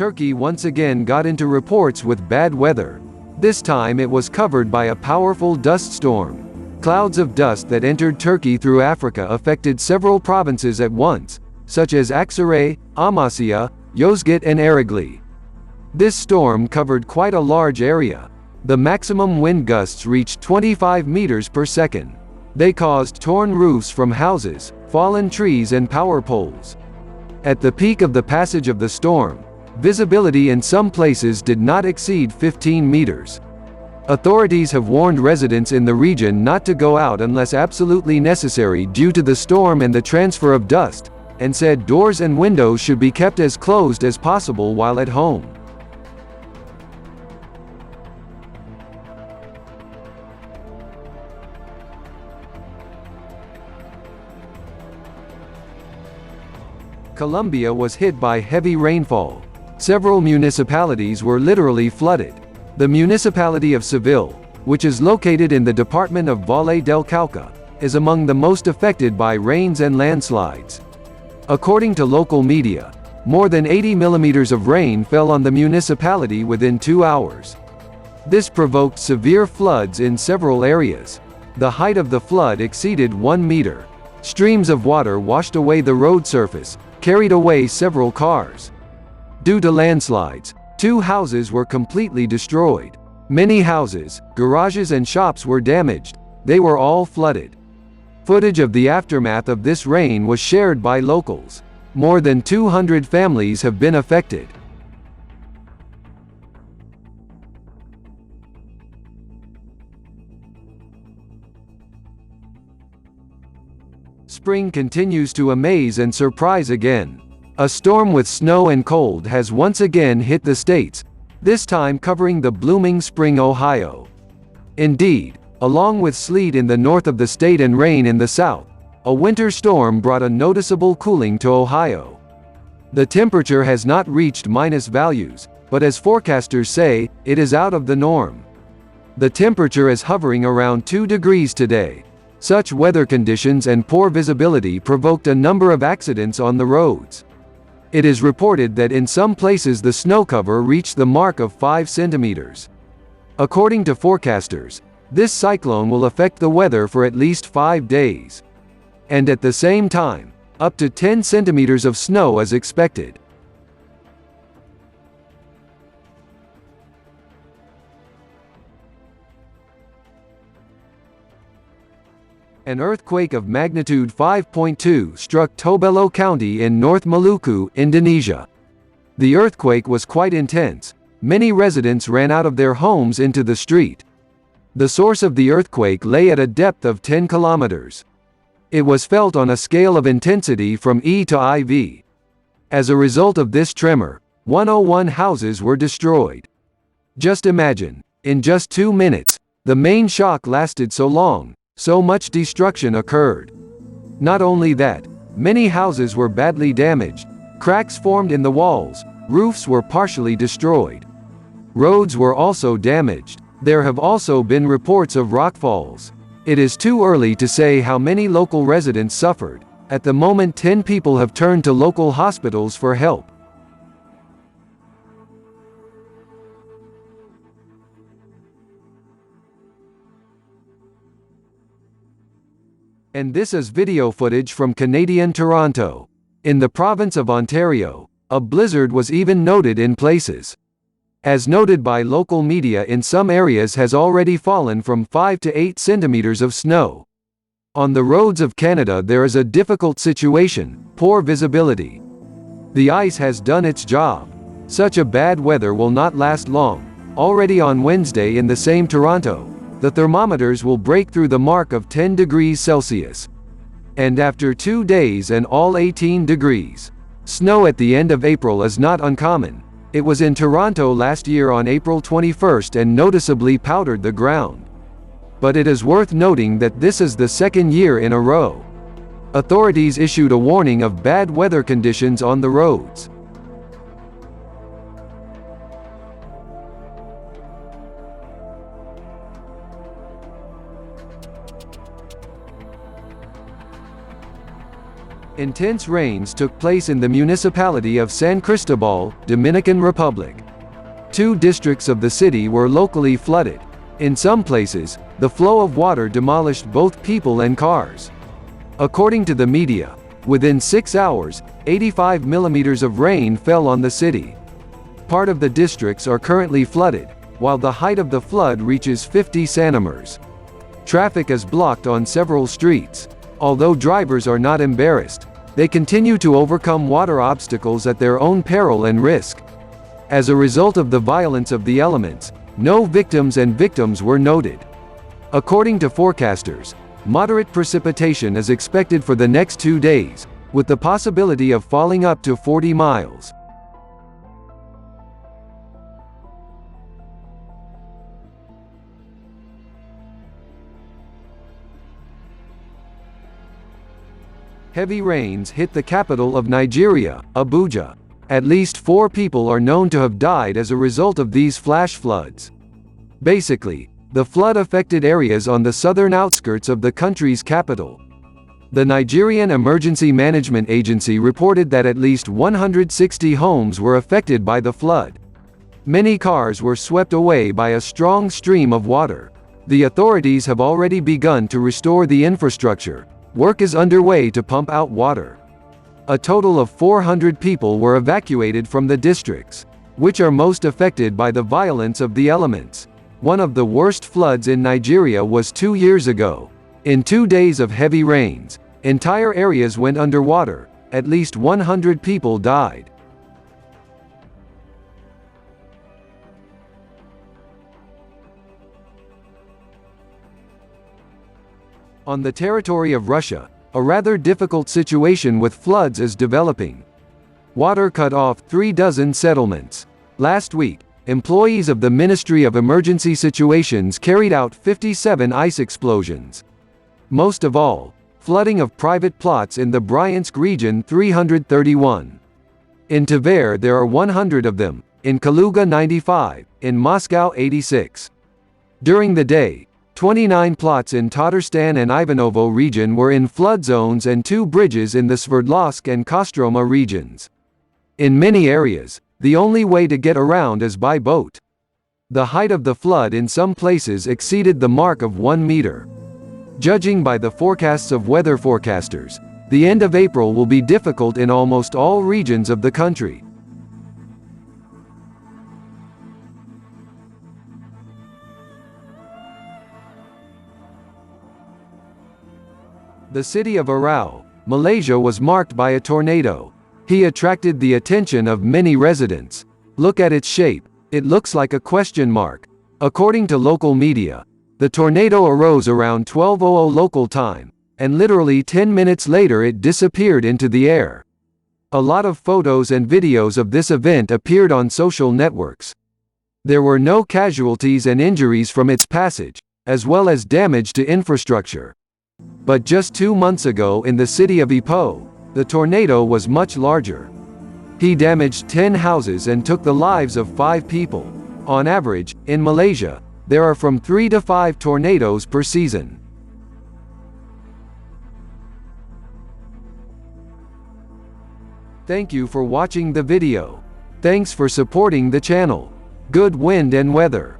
Turkey once again got into reports with bad weather. This time it was covered by a powerful dust storm. Clouds of dust that entered Turkey through Africa affected several provinces at once, such as Aksaray, Amasya, Yozgat and Eregli. This storm covered quite a large area. The maximum wind gusts reached 25 meters per second. They caused torn roofs from houses, fallen trees and power poles. At the peak of the passage of the storm, visibility in some places did not exceed 15 meters. Authorities have warned residents in the region not to go out unless absolutely necessary due to the storm and the transfer of dust, and said doors and windows should be kept as closed as possible while at home. Colombia was hit by heavy rainfall. Several municipalities were literally flooded. The municipality of Seville, which is located in the department of Valle del Cauca, is among the most affected by rains and landslides. According to local media, more than 80 millimeters of rain fell on the municipality within 2 hours. This provoked severe floods in several areas. The height of the flood exceeded 1 meter. Streams of water washed away the road surface, carried away several cars. Due to landslides, 2 houses were completely destroyed. Many houses, garages and shops were damaged. They were all flooded. Footage of the aftermath of this rain was shared by locals. More than 200 families have been affected. Spring continues to amaze and surprise again. A storm with snow and cold has once again hit the states, this time covering the blooming spring Ohio. Indeed, along with sleet in the north of the state and rain in the south, a winter storm brought a noticeable cooling to Ohio. The temperature has not reached minus values, but as forecasters say, it is out of the norm. The temperature is hovering around 2 degrees today. Such weather conditions and poor visibility provoked a number of accidents on the roads. It is reported that in some places the snow cover reached the mark of 5 centimeters. According to forecasters, this cyclone will affect the weather for at least 5 days. And at the same time, up to 10 centimeters of snow is expected. An earthquake of magnitude 5.2 struck TOBEL County in North Maluku, Indonesia. The earthquake was quite intense. Many residents ran out of their homes into the street. The source of the earthquake lay at a depth of 10 kilometers. It was felt on a scale of intensity from E to IV. As a result of this tremor, 101 houses were destroyed. Just imagine, in just 2 minutes, the main shock lasted so long. So much destruction occurred. Not only that, many houses were badly damaged. Cracks formed in the walls, roofs were partially destroyed. Roads were also damaged. There have also been reports of rockfalls. It is too early to say how many local residents suffered. At the moment 10 people have turned to local hospitals for help. And this is video footage from Canadian Toronto. In the province of Ontario, a blizzard was even noted in places. As noted by local media, in some areas has already fallen from 5 to 8 centimeters of snow. On the roads of Canada there is a difficult situation, poor visibility. The ice has done its job. Such a bad weather will not last long. Already on Wednesday in the same Toronto, the thermometers will break through the mark of 10 degrees Celsius. And after 2 days and all 18 degrees. Snow at the end of April is not uncommon. It was in Toronto last year on April 21st and noticeably powdered the ground. But it is worth noting that this is the 2nd year in a row. Authorities issued a warning of bad weather conditions on the roads. Intense rains took place in the municipality of San Cristobal, Dominican Republic. 2 districts of the city were locally flooded. In some places, the flow of water demolished both people and cars. According to the media, within 6 hours, 85 millimeters of rain fell on the city. Part of the districts are currently flooded, while the height of the flood reaches 50 centimeters. Traffic is blocked on several streets. Although drivers are not embarrassed, they continue to overcome water obstacles at their own peril and risk. As a result of the violence of the elements, no victims were noted. According to forecasters, moderate precipitation is expected for the next 2 days, with the possibility of falling up to 40 miles. Heavy rains hit the capital of Nigeria, Abuja. At least 4 people are known to have died as a result of these flash floods. Basically, the flood-affected areas on the southern outskirts of the country's capital. The Nigerian Emergency Management Agency reported that at least 160 homes were affected by the flood. Many cars were swept away by a strong stream of water. The authorities have already begun to restore the infrastructure. Work is underway to pump out water. A total of 400 people were evacuated from the districts, which are most affected by the violence of the elements. One of the worst floods in Nigeria was 2 years ago. In 2 days of heavy rains, entire areas went underwater. At least 100 people died. On the territory of Russia, a rather difficult situation with floods is developing. Water cut off 3 dozen settlements. Last week, employees of the Ministry of Emergency Situations carried out 57 ice explosions. Most of all, flooding of private plots in the Bryansk region 331. In Tver there are 100 of them, in Kaluga 95, in Moscow 86. During the day, 29 plots in Tatarstan and Ivanovo region were in flood zones and 2 bridges in the Sverdlovsk and Kostroma regions. In many areas, the only way to get around is by boat. The height of the flood in some places exceeded the mark of 1 meter. Judging by the forecasts of weather forecasters, the end of April will be difficult in almost all regions of the country. The city of Aksaray, Malaysia was marked by a tornado. He attracted the attention of many residents. Look at its shape, it looks like a question mark. According to local media, the tornado arose around 12:00 local time, and literally 10 minutes later it disappeared into the air. A lot of photos and videos of this event appeared on social networks. There were no casualties and injuries from its passage, as well as damage to infrastructure. But just 2 months ago in the city of Ipoh, the tornado was much larger. He damaged 10 houses and took the lives of 5 people. On average, in Malaysia, there are from 3 to 5 tornadoes per season. Thank you for watching the video. Thanks for supporting the channel. Good wind and weather.